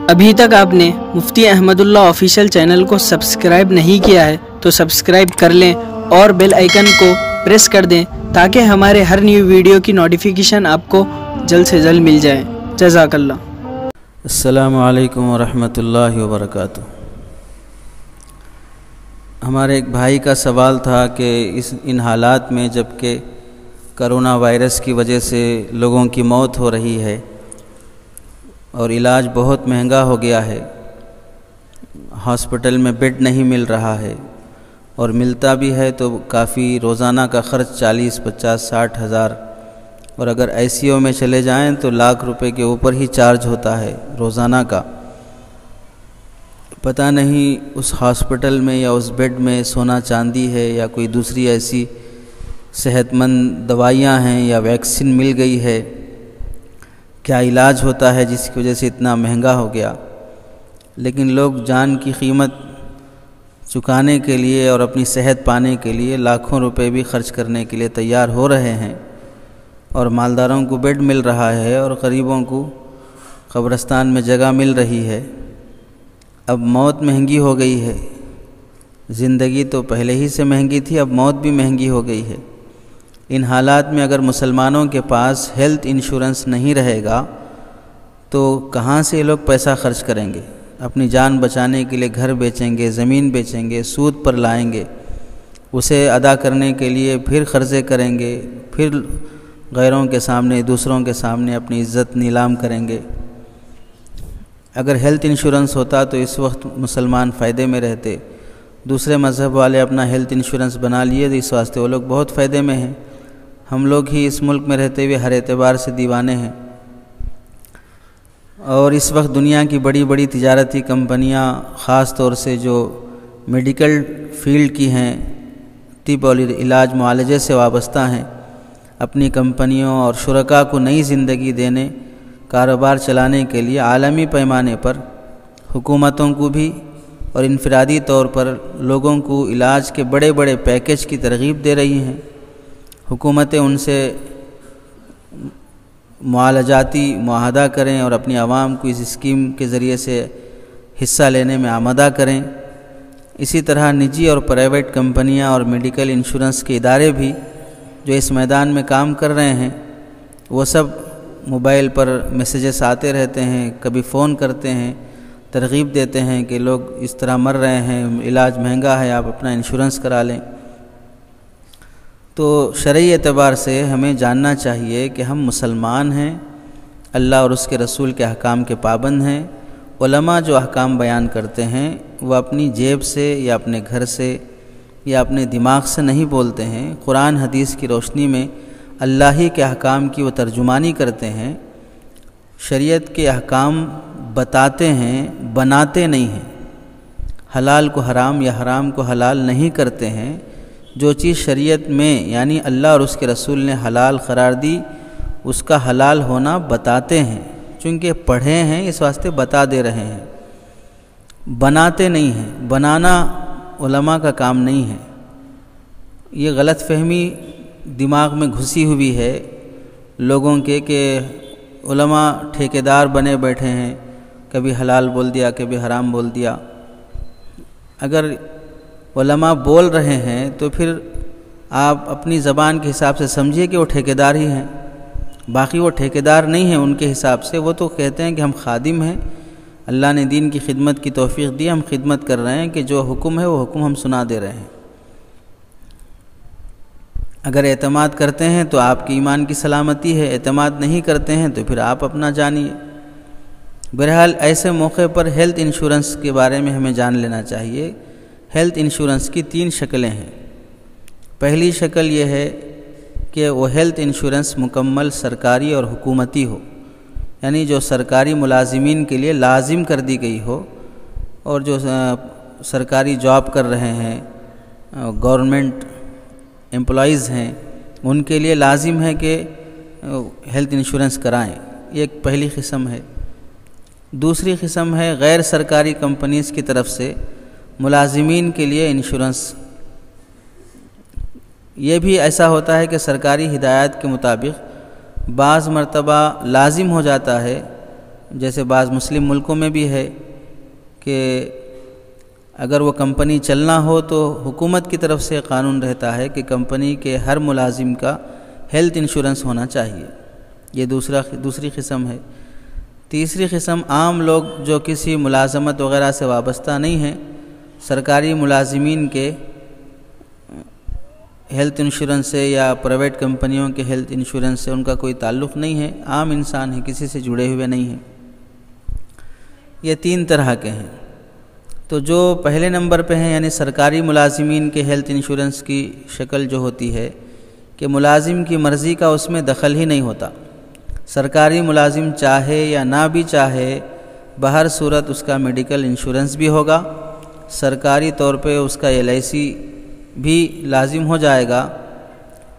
ابھی تک آپ نے مفتی احمد اللہ آفیشیل چینل کو سبسکرائب نہیں کیا ہے تو سبسکرائب کر لیں اور بیل آئیکن کو پریس کر دیں تاکہ ہمارے ہر نیو ویڈیو کی نوٹیفیکیشن آپ کو جلد سے جلد مل جائے۔ جزاک اللہ۔ السلام علیکم ورحمۃ اللہ وبرکاتہ۔ ہمارے ایک بھائی کا سوال تھا کہ ان حالات میں جب کہ کرونا وائرس کی وجہ سے لوگوں کی موت ہو رہی ہے اور علاج بہت مہنگا ہو گیا ہے، ہاسپٹل میں بیڈ نہیں مل رہا ہے اور ملتا بھی ہے تو کافی روزانہ کا خرچ 40، 50، 60 ہزار، اور اگر آئی سی یو میں چلے جائیں تو لاکھ روپے کے اوپر ہی چارج ہوتا ہے روزانہ کا۔ پتہ نہیں اس ہاسپٹل میں یا اس بیڈ میں سونا چاندی ہے یا کوئی دوسری ایسی صحت مند دوائیاں ہیں یا ویکسین مل گئی ہے، کیا علاج ہوتا ہے جس کی وجہ سے اتنا مہنگا ہو گیا۔ لیکن لوگ جان کی قیمت چکانے کے لیے اور اپنی صحت پانے کے لیے لاکھوں روپے بھی خرچ کرنے کے لیے تیار ہو رہے ہیں، اور مالداروں کو بیڈ مل رہا ہے اور غریبوں کو قبرستان میں جگہ مل رہی ہے۔ اب موت مہنگی ہو گئی ہے، زندگی تو پہلے ہی سے مہنگی تھی، اب موت بھی مہنگی ہو گئی ہے۔ ان حالات میں اگر مسلمانوں کے پاس ہیلتھ انشورنس نہیں رہے گا تو کہاں سے یہ لوگ پیسہ خرچ کریں گے؟ اپنی جان بچانے کے لیے گھر بیچیں گے، زمین بیچیں گے، سود پر لائیں گے، اسے ادا کرنے کے لیے پھر قرضے کریں گے، پھر غیروں کے سامنے، دوسروں کے سامنے اپنی عزت نیلام کریں گے۔ اگر ہیلتھ انشورنس ہوتا تو اس وقت مسلمان فائدے میں رہتے۔ دوسرے مذہب والے اپنا ہیلتھ انشورنس بنا لیے تو اس واسطے وہ لوگ بہت فائدے میں ہیں، ہم لوگ ہی اس ملک میں رہتے ہوئے ہر اعتبار سے دیوانے ہیں۔ اور اس وقت دنیا کی بڑی بڑی تجارتی کمپنیاں، خاص طور سے جو میڈیکل فیلڈ کی ہیں، طب اور علاج معالجے سے وابستہ ہیں، اپنی کمپنیوں اور شرکاء کو نئی زندگی دینے، کاروبار چلانے کے لیے عالمی پیمانے پر حکومتوں کو بھی اور انفرادی طور پر لوگوں کو علاج کے بڑے بڑے پیکیج کی ترغیب دے رہی ہیں۔ حکومتیں ان سے معالجاتی معاہدہ کریں اور اپنی عوام کو اس اسکیم کے ذریعے سے حصہ لینے میں آمادہ کریں۔ اسی طرح نجی اور پرائیویٹ کمپنیاں اور میڈیکل انشورنس کے ادارے بھی جو اس میدان میں کام کر رہے ہیں، وہ سب موبائل پر میسیجز آتے رہتے ہیں، کبھی فون کرتے ہیں، ترغیب دیتے ہیں کہ لوگ اس طرح مر رہے ہیں، علاج مہنگا ہے، آپ اپنا انشورنس کرا لیں۔ تو شرعی اعتبار سے ہمیں جاننا چاہیے کہ ہم مسلمان ہیں، اللہ اور اس کے رسول کے احکام کے پابند ہیں۔ علماء جو احکام بیان کرتے ہیں وہ اپنی جیب سے یا اپنے گھر سے یا اپنے دماغ سے نہیں بولتے ہیں، قرآن حدیث کی روشنی میں اللہ ہی کے احکام کی وہ ترجمانی کرتے ہیں، شریعت کے احکام بتاتے ہیں، بناتے نہیں ہیں، حلال کو حرام یا حرام کو حلال نہیں کرتے ہیں۔ جو چیز شریعت میں یعنی اللہ اور اس کے رسول نے حلال قرار دی، اس کا حلال ہونا بتاتے ہیں، چونکہ پڑھے ہیں اس واسطے بتا دے رہے ہیں، بناتے نہیں ہیں۔ بنانا علماء کا کام نہیں ہے۔ یہ غلط فہمی دماغ میں گھسی ہوئی ہے لوگوں کے کہ علماء ٹھیکیدار بنے بیٹھے ہیں، کبھی حلال بول دیا، کبھی حرام بول دیا۔ اگر علماء بول رہے ہیں تو پھر آپ اپنی زبان کے حساب سے سمجھیے کہ وہ ٹھیکیدار ہی ہیں، باقی وہ ٹھیکیدار نہیں ہیں ان کے حساب سے۔ وہ تو کہتے ہیں کہ ہم خادم ہیں، اللہ نے دین کی خدمت کی توفیق دی، ہم خدمت کر رہے ہیں، کہ جو حکم ہے وہ حکم ہم سنا دے رہے ہیں۔ اگر اعتماد کرتے ہیں تو آپ کی ایمان کی سلامتی ہے، اعتماد نہیں کرتے ہیں تو پھر آپ اپنا جانیے۔ بہرحال ایسے موقع پر ہیلتھ انشورنس کے بارے میں ہمیں جان لینا چاہیے۔ ہیلتھ انشورنس کی 3 شکلیں ہیں۔ پہلی شکل یہ ہے کہ وہ ہیلتھ انشورنس مکمل سرکاری اور حکومتی ہو، یعنی جو سرکاری ملازمین کے لیے لازم کر دی گئی ہو، اور جو سرکاری جاب کر رہے ہیں، گورنمنٹ امپلائیز ہیں، ان کے لیے لازم ہے کہ ہیلتھ انشورنس کرائیں۔ یہ ایک پہلی قسم ہے۔ دوسری قسم ہے غیر سرکاری کمپنیز کی طرف سے ملازمین کے لیے انشورنس۔ یہ بھی ایسا ہوتا ہے کہ سرکاری ہدایات کے مطابق بعض مرتبہ لازم ہو جاتا ہے جیسے بعض مسلم ملکوں میں بھی ہے کہ اگر وہ کمپنی چلنا ہو تو حکومت کی طرف سے قانون رہتا ہے کہ کمپنی کے ہر ملازم کا ہیلتھ انشورنس ہونا چاہیے. یہ دوسری قسم ہے. تیسری قسم عام لوگ جو کسی ملازمت وغیرہ سے وابستہ نہیں ہیں، سرکاری ملازمین کے ہیلتھ انشورنس سے یا پرائیویٹ کمپنیوں کے ہیلتھ انشورنس سے ان کا کوئی تعلق نہیں ہے، عام انسان ہیں، کسی سے جڑے ہوئے نہیں ہیں. یہ 3 طرح کے ہیں. تو جو پہلے نمبر پہ ہیں یعنی سرکاری ملازمین کے ہیلتھ انشورنس کی شکل جو ہوتی ہے کہ ملازم کی مرضی کا اس میں دخل ہی نہیں ہوتا. سرکاری ملازم چاہے یا نہ بھی چاہے بہر صورت اس کا میڈیکل انشورنس بھی ہوگا، سرکاری طور پہ اس کا LIC بھی لازم ہو جائے گا.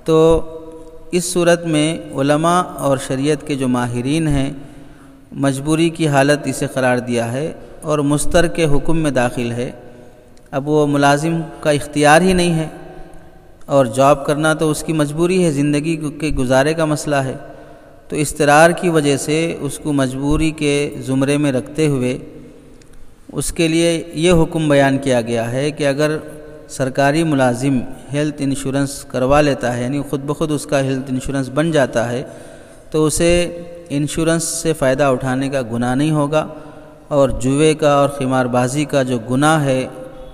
تو اس صورت میں علماء اور شریعت کے جو ماہرین ہیں مجبوری کی حالت اسے قرار دیا ہے اور مسترک حکم میں داخل ہے. اب وہ ملازم کا اختیار ہی نہیں ہے اور جاب کرنا تو اس کی مجبوری ہے، زندگی کے گزارے کا مسئلہ ہے. تو اضطرار کی وجہ سے اس کو مجبوری کے زمرے میں رکھتے ہوئے اس کے لیے یہ حکم بیان کیا گیا ہے کہ اگر سرکاری ملازم ہیلتھ انشورنس کروا لیتا ہے یعنی خود بخود اس کا ہیلتھ انشورنس بن جاتا ہے تو اسے انشورنس سے فائدہ اٹھانے کا گناہ نہیں ہوگا، اور جوئے کا اور قمار بازی کا جو گناہ ہے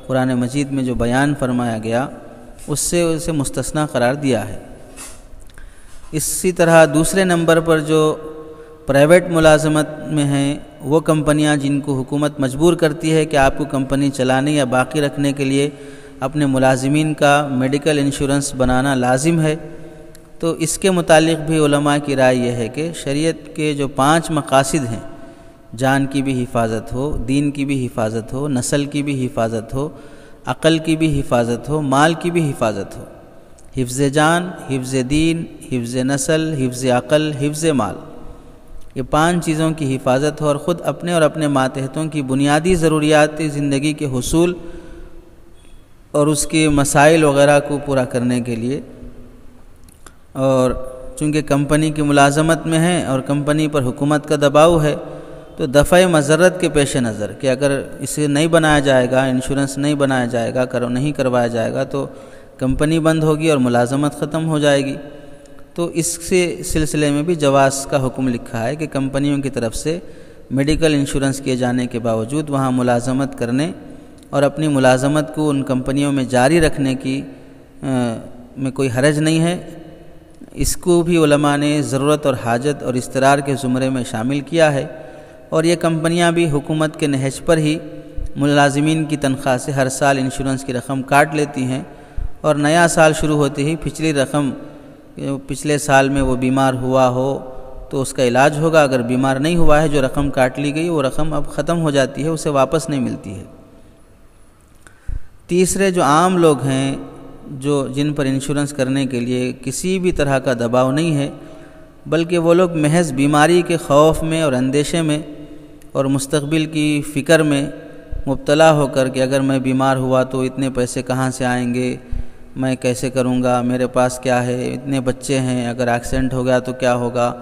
قرآن مجید میں جو بیان فرمایا گیا اس سے اسے مستثنی قرار دیا ہے. اسی طرح دوسرے نمبر پر جو پرائیویٹ ملازمت میں ہیں وہ کمپنیاں جن کو حکومت مجبور کرتی ہے کہ آپ کو کمپنی چلانے یا باقی رکھنے کے لیے اپنے ملازمین کا میڈیکل انشورنس بنانا لازم ہے. تو اس کے متعلق بھی علماء کی رائے یہ ہے کہ شریعت کے جو 5 مقاصد ہیں، جان کی بھی حفاظت ہو، دین کی بھی حفاظت ہو، نسل کی بھی حفاظت ہو، عقل کی بھی حفاظت ہو، مال کی بھی حفاظت ہو، حفظ جان، حفظ دین، حفظ نسل، حفظ عقل، حفظ مال، یہ 5 چیزوں کی حفاظت ہو اور خود اپنے اور اپنے ماتحتوں کی بنیادی ضروریات زندگی کے حصول اور اس کے مسائل وغیرہ کو پورا کرنے کے لیے. اور چونکہ کمپنی کی ملازمت میں ہیں اور کمپنی پر حکومت کا دباؤ ہے تو دفع مضرت کے پیش نظر کہ اگر اسے نہیں بنایا جائے گا، انشورنس نہیں بنایا جائے گا، نہیں کروایا جائے گا تو کمپنی بند ہوگی اور ملازمت ختم ہو جائے گی. تو اس سے سلسلے میں بھی جواز کا حکم لکھا ہے کہ کمپنیوں کی طرف سے میڈیکل انشورنس کیے جانے کے باوجود وہاں ملازمت کرنے اور اپنی ملازمت کو ان کمپنیوں میں جاری رکھنے کی میں کوئی حرج نہیں ہے. اس کو بھی علماء نے ضرورت اور حاجت اور اضطرار کے زمرے میں شامل کیا ہے، اور یہ کمپنیاں بھی حکومت کے نہج پر ہی ملازمین کی تنخواہ سے ہر سال انشورنس کی رقم کاٹ لیتی ہیں، اور نیا سال شروع ہوتے ہی پچھلی رقم، پچھلے سال میں وہ بیمار ہوا ہو تو اس کا علاج ہوگا، اگر بیمار نہیں ہوا ہے جو رقم کاٹ لی گئی وہ رقم اب ختم ہو جاتی ہے، اسے واپس نہیں ملتی ہے. تیسرے جو عام لوگ ہیں جن پر انشورنس کرنے کے لیے کسی بھی طرح کا دباؤ نہیں ہے، بلکہ وہ لوگ محض بیماری کے خوف میں اور اندیشے میں اور مستقبل کی فکر میں مبتلا ہو کر کہ اگر میں بیمار ہوا تو اتنے پیسے کہاں سے آئیں گے، میں کیسے کروں گا، میرے پاس کیا ہے، اتنے بچے ہیں، اگر ایکسیڈنٹ ہو گیا تو کیا ہوگا،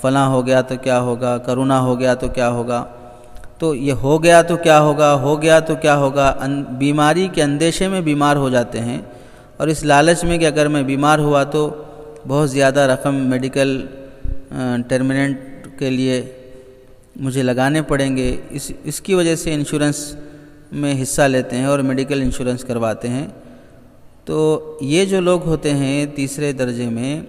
فلاں ہو گیا تو کیا ہوگا، کرونا ہو گیا تو کیا ہوگا، تو یہ ہو گیا تو کیا ہوگا، ہو گیا تو کیا ہوگا، بیماری کے اندیشے میں بیمار ہو جاتے ہیں، اور اس لالچ میں کہ اگر میں بیمار ہوا تو بہت زیادہ رقم میڈیکل ٹرمیننٹ کے لیے مجھے لگانے پڑیں گے، اس کی وجہ سے انشورنس میں حصہ لیتے ہیں اور میڈیکل انشورنس کرواتے ہیں. تو یہ جو لوگ ہوتے ہیں تیسرے درجے میں،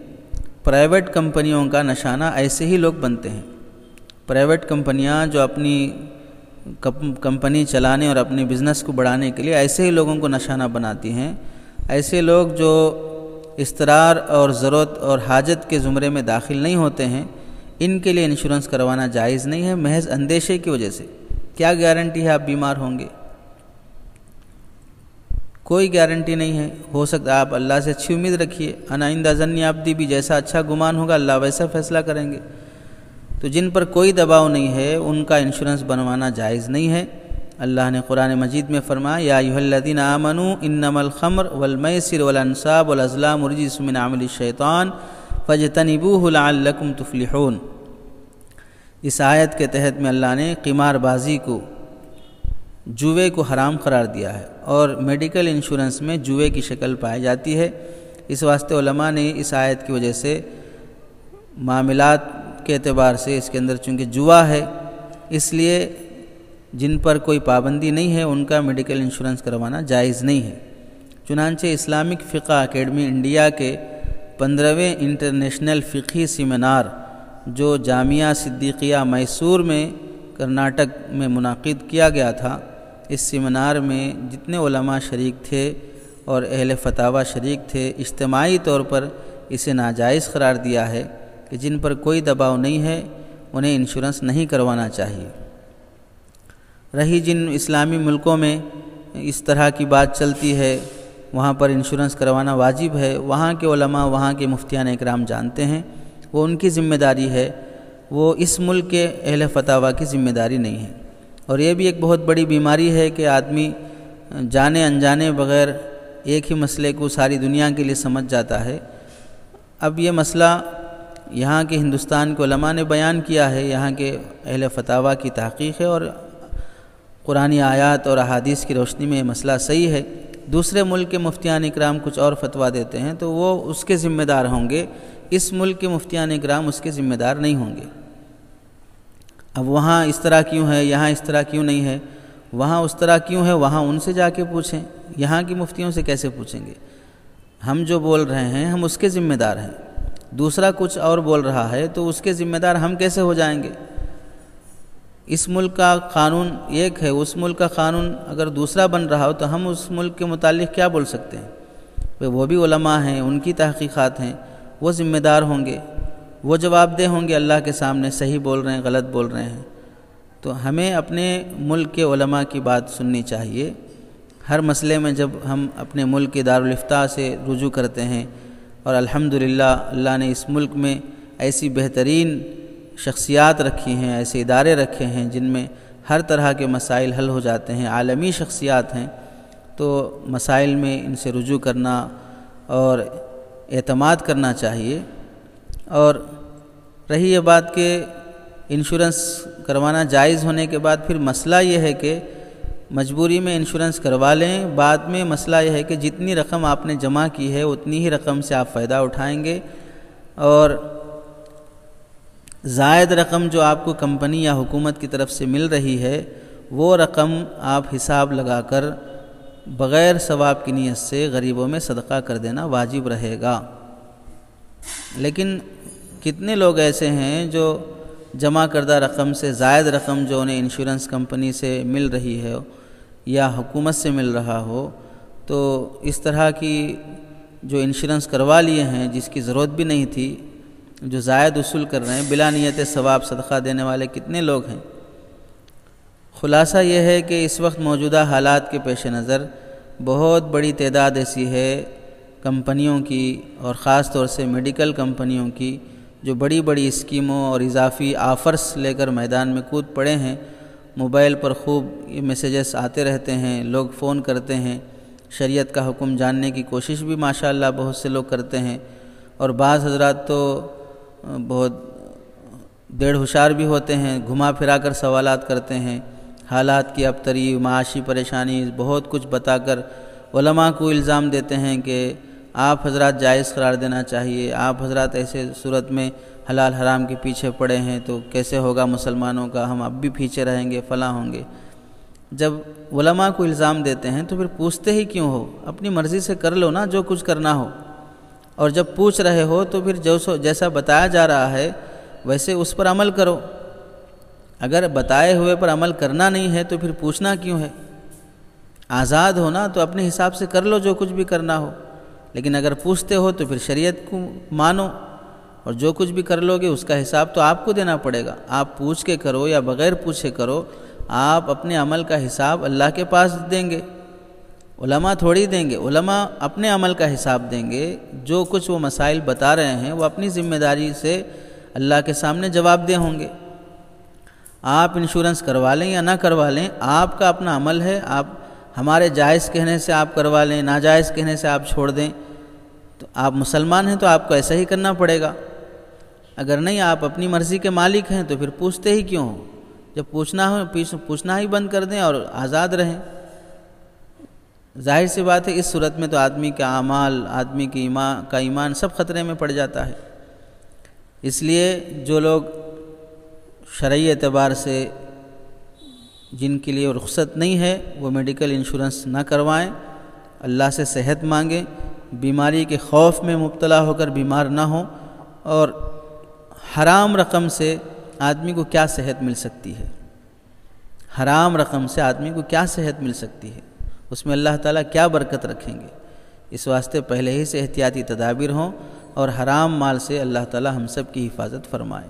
پرائیویٹ کمپنیوں کا نشانہ ایسے ہی لوگ بنتے ہیں. پرائیویٹ کمپنیاں جو اپنی کمپنی چلانے اور اپنے بزنس کو بڑھانے کے لیے ایسے ہی لوگوں کو نشانہ بناتی ہیں. ایسے لوگ جو اضطرار اور ضرورت اور حاجت کے زمرے میں داخل نہیں ہوتے ہیں، ان کے لیے انشورنس کروانا جائز نہیں ہے، محض اندیشے کی وجہ سے. کیا گارنٹی ہے آپ بیمار ہوں گے؟ کوئی گارنٹی نہیں ہے. ہو سکتا ہے آپ اللہ سے اچھی امید رکھیے، انا عند ظن عبدی بھی، جیسا اچھا گمان ہوگا اللہ ویسا فیصلہ کریں گے. تو جن پر کوئی دباؤ نہیں ہے ان کا انشورنس بنوانا جائز نہیں ہے. اللہ نے قرآن مجید میں فرمایا یا ایھا الذین آمنوا انما الخمر والمیسر والانصاب والازلام رجس من عمل الشیطان فاجتنبوہ لعلکم تفلحون. اس آیت کے تحت میں اللہ نے قمار بازی کو، جوئے کو حرام قرار دیا ہے، اور میڈیکل انشورنس میں جوئے کی شکل پائی جاتی ہے۔ اس واسطے علماء نے اس آیت کی وجہ سے معاملات کے اعتبار سے اس کے اندر چونکہ جوا ہے، اس لیے جن پر کوئی پابندی نہیں ہے ان کا میڈیکل انشورنس کروانا جائز نہیں ہے۔ چنانچہ اسلامک فقہ اکیڈمی انڈیا کے 15ویں انٹرنیشنل فقہی سیمینار جو جامعہ صدیقیہ میسور میں کرناٹک میں منعقد کیا گیا تھا، اس سیمینار میں جتنے علماء شریک تھے اور اہل فتاوی شریک تھے، اجتماعی طور پر اسے ناجائز قرار دیا ہے کہ جن پر کوئی دباؤ نہیں ہے انہیں انشورنس نہیں کروانا چاہیے۔ رہی جن اسلامی ملکوں میں اس طرح کی بات چلتی ہے وہاں پر انشورنس کروانا واجب ہے، وہاں کے علماء، وہاں کے مفتیان اکرام جانتے ہیں، وہ ان کی ذمہ داری ہے، وہ اس ملک کے اہل فتاوی کی ذمہ داری نہیں ہے۔ اور یہ بھی ایک بہت بڑی بیماری ہے کہ آدمی جانے انجانے بغیر ایک ہی مسئلے کو ساری دنیا کے لیے سمجھ جاتا ہے۔ اب یہ مسئلہ یہاں کے ہندوستان کے علماء نے بیان کیا ہے، یہاں کے اہل فتاوی کی تحقیق ہے، اور قرآنی آیات اور احادیث کی روشنی میں یہ مسئلہ صحیح ہے۔ دوسرے ملک کے مفتیان اکرام کچھ اور فتویٰ دیتے ہیں تو وہ اس کے ذمہ دار ہوں گے، اس ملک کے مفتیان اکرام اس کے ذمہ دار نہیں ہوں گے۔ اب وہاں اس طرح کیوں ہے، یہاں اس طرح کیوں نہیں ہے، وہاں اس طرح کیوں ہے، وہاں ان سے جا کے پوچھیں، یہاں کی مفتیوں سے کیسے پوچھیں گے؟ ہم جو بول رہے ہیں ہم اس کے ذمہ دار ہیں، دوسرا کچھ اور بول رہا ہے تو اس کے ذمہ دار ہم کیسے ہو جائیں گے؟ اس ملک کا قانون ایک ہے، اس ملک کا قانون اگر دوسرا بن رہا ہو تو ہم اس ملک کے متعلق کیا بول سکتے ہیں؟ وہ بھی علماء ہیں، ان کی تحقیقات ہیں، وہ ذمہ دار ہوں گے، وہ جواب دہ ہوں گے اللہ کے سامنے، صحیح بول رہے ہیں غلط بول رہے ہیں۔ تو ہمیں اپنے ملک کے علماء کی بات سننی چاہیے۔ ہر مسئلے میں جب ہم اپنے ملک کے دارالافتاء سے رجوع کرتے ہیں، اور الحمدللہ اللہ نے اس ملک میں ایسی بہترین شخصیات رکھی ہیں، ایسے ادارے رکھے ہیں جن میں ہر طرح کے مسائل حل ہو جاتے ہیں، عالمی شخصیات ہیں، تو مسائل میں ان سے رجوع کرنا اور اعتماد کرنا چاہیے۔ اور رہی یہ بات کہ انشورنس کروانا جائز ہونے کے بعد پھر مسئلہ یہ ہے کہ مجبوری میں انشورنس کروا لیں، بعد میں مسئلہ یہ ہے کہ جتنی رقم آپ نے جمع کی ہے اتنی ہی رقم سے آپ فائدہ اٹھائیں گے، اور زائد رقم جو آپ کو کمپنی یا حکومت کی طرف سے مل رہی ہے وہ رقم آپ حساب لگا کر بغیر ثواب کی نیت سے غریبوں میں صدقہ کر دینا واجب رہے گا۔ لیکن کتنے لوگ ایسے ہیں جو جمع کردہ رقم سے زائد رقم جو انہیں انشورنس کمپنی سے مل رہی ہے یا حکومت سے مل رہا ہو، تو اس طرح کی جو انشورنس کروا لیے ہیں جس کی ضرورت بھی نہیں تھی، جو زائد وصول کر رہے ہیں، بلا نیت ثواب صدقہ دینے والے کتنے لوگ ہیں۔ خلاصہ یہ ہے کہ اس وقت موجودہ حالات کے پیش نظر بہت بڑی تعداد ایسی ہے کمپنیوں کی، اور خاص طور سے میڈیکل کمپنیوں کی، جو بڑی بڑی اسکیموں اور اضافی آفرز لے کر میدان میں کود پڑے ہیں۔ موبائل پر خوب یہ میسیجز آتے رہتے ہیں، لوگ فون کرتے ہیں، شریعت کا حکم جاننے کی کوشش بھی ماشاءاللہ بہت سے لوگ کرتے ہیں، اور بعض حضرات تو بہت دیڑ ہوشیار بھی ہوتے ہیں، گھما پھرا کر سوالات کرتے ہیں، حالات کی ابتری، معاشی پریشانی بہت کچھ بتا کر علماء کو الزام دیتے ہیں کہ آپ حضرات جائز قرار دینا چاہیے، آپ حضرات ایسے صورت میں حلال حرام کے پیچھے پڑے ہیں تو کیسے ہوگا مسلمانوں کا، ہم اب بھی پیچھے رہیں گے، فلاں ہوں گے۔ جب علماء کو الزام دیتے ہیں تو پھر پوچھتے ہی کیوں ہو؟ اپنی مرضی سے کر لو نا جو کچھ کرنا ہو، اور جب پوچھ رہے ہو تو پھر جیسا بتایا جا رہا ہے ویسے اس پر عمل کرو۔ اگر بتائے ہوئے پر عمل کرنا نہیں ہے تو پھر پوچھنا کیوں ہے؟ آزاد ہونا تو اپنے حساب سے کر لو جو کچھ بھی کرنا ہو، لیکن اگر پوچھتے ہو تو پھر شریعت کو مانو، اور جو کچھ بھی کر لو گے اس کا حساب تو آپ کو دینا پڑے گا۔ آپ پوچھ کے کرو یا بغیر پوچھے کرو، آپ اپنے عمل کا حساب اللہ کے پاس دیں گے، علماء تھوڑی دیں گے۔ علماء اپنے عمل کا حساب دیں گے، جو کچھ وہ مسائل بتا رہے ہیں وہ اپنی ذمہ داری سے اللہ کے سامنے جواب دہ ہوں گے۔ آپ انشورنس کروا لیں یا نہ کروا لیں، آپ کا اپنا عمل ہے، آپ ہمارے جائز کہنے سے آپ کروا لیں، ناجائز کہنے سے آپ چھوڑ دیں، تو آپ مسلمان ہیں تو آپ کو ایسا ہی کرنا پڑے گا۔ اگر نہیں آپ اپنی مرضی کے مالک ہیں تو پھر پوچھتے ہی کیوں ہو؟ جب پوچھنا ہی بند کر دیں اور آزاد رہیں۔ ظاہر سی بات ہے اس صورت میں تو آدمی کا اعمال، آدمی کا ایمان سب خطرے میں پڑ جاتا ہے۔ اس لیے جو لوگ شرعی اعتبار سے جن کے لیے رخصت نہیں ہے وہ میڈیکل انشورنس نہ کروائیں، اللہ سے صحت مانگیں، بیماری کے خوف میں مبتلا ہو کر بیمار نہ ہوں۔ اور حرام رقم سے آدمی کو کیا صحت مل سکتی ہے؟ حرام رقم سے آدمی کو کیا صحت مل سکتی ہے؟ اس میں اللہ تعالیٰ کیا برکت رکھیں گے؟ اس واسطے پہلے ہی سے احتیاطی تدابیر ہوں اور حرام مال سے اللہ تعالیٰ ہم سب کی حفاظت فرمائے۔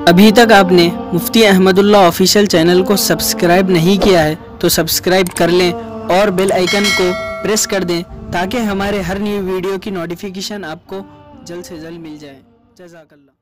ابھی تک آپ نے مفتی احمد اللہ آفیشیل چینل کو سبسکرائب نہیں کیا ہے تو سبسکرائب کر لیں اور بیل آئیکن کو پریس کر دیں تاکہ ہمارے ہر نیو ویڈیو کی نوٹیفیکیشن آپ کو جلد سے جلد مل جائے۔ جزاک اللہ۔